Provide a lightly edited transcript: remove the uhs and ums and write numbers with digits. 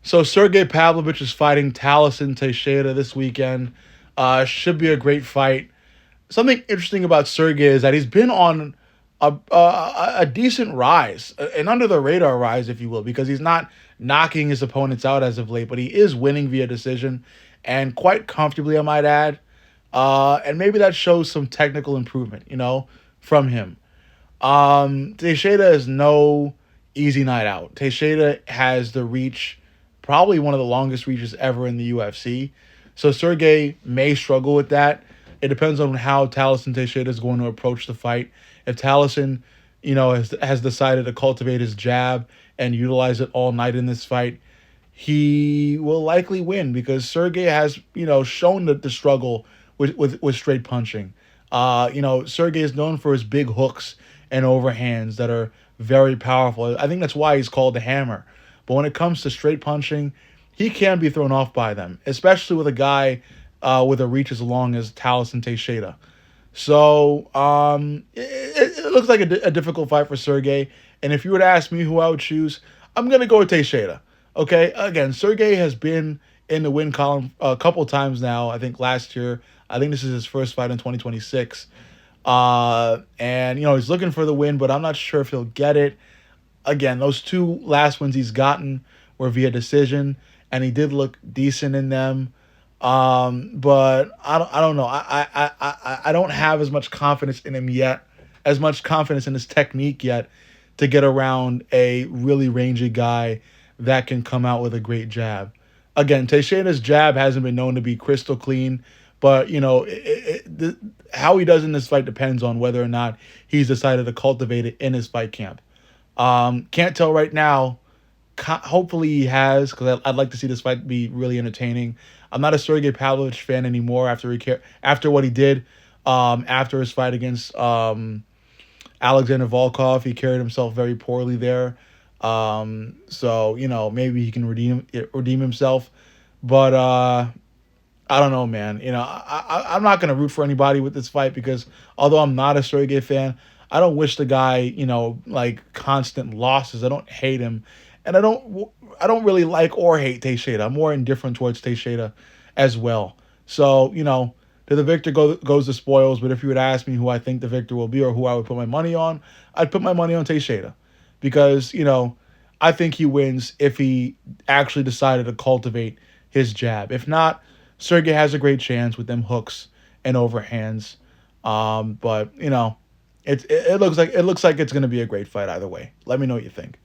So Sergey Pavlovich is fighting Taliesin Teixeira this weekend. Should be a great fight. Something interesting about Sergey is that he's been on a decent rise, an under the radar rise, if you will, because he's not knocking his opponents out as of late, but he is winning via decision and quite comfortably, I might add. And maybe that shows some technical improvement, from him. Teixeira is no easy night out. Teixeira has the reach, probably one of the longest reaches ever in the UFC. So Sergey may struggle with that. It depends on how Taliesin Teixeira is going to approach the fight. If Taliesin, has decided to cultivate his jab and utilize it all night in this fight, he will likely win because Sergey has, shown the struggle with straight punching. Sergey is known for his big hooks and overhands that are very powerful. I think that's why he's called the hammer. But when it comes to straight punching, he can be thrown off by them, especially with a guy with a reach as long as Taliesin Teixeira. So it looks like a difficult fight for Sergey. And if you were to ask me who I would choose, I'm going to go with Teixeira. Okay, again, Sergey has been in the win column a couple times now. I think last year. I think this is his first fight in 2026. And, he's looking for the win, but I'm not sure if he'll get it. Again, those two last wins he's gotten were via decision, and he did look decent in them. But I don't know. I don't have as much confidence in him yet, as much confidence in his technique yet to get around a really rangy guy that can come out with a great jab. Again, Teixeira's jab hasn't been known to be crystal clean, but how he does in this fight depends on whether or not he's decided to cultivate it in his fight camp. Can't tell right now. Hopefully he has, because I'd like to see this fight be really entertaining. I'm not a Sergey Pavlovich fan anymore after what he did after his fight against Alexander Volkov. He carried himself very poorly there. So maybe he can redeem himself, but I don't know, man. I'm not gonna root for anybody with this fight because although I'm not a Sergey fan, I don't wish the guy, like constant losses. I don't hate him, and I don't really like or hate Teixeira. I'm more indifferent towards Teixeira as well. So to the victor goes the spoils. But if you would ask me who I think the victor will be or who I would put my money on, I'd put my money on Teixeira because I think he wins if he actually decided to cultivate his jab. If not, Sergey has a great chance with them hooks and overhands. But it looks like it's going to be a great fight either way. Let me know what you think.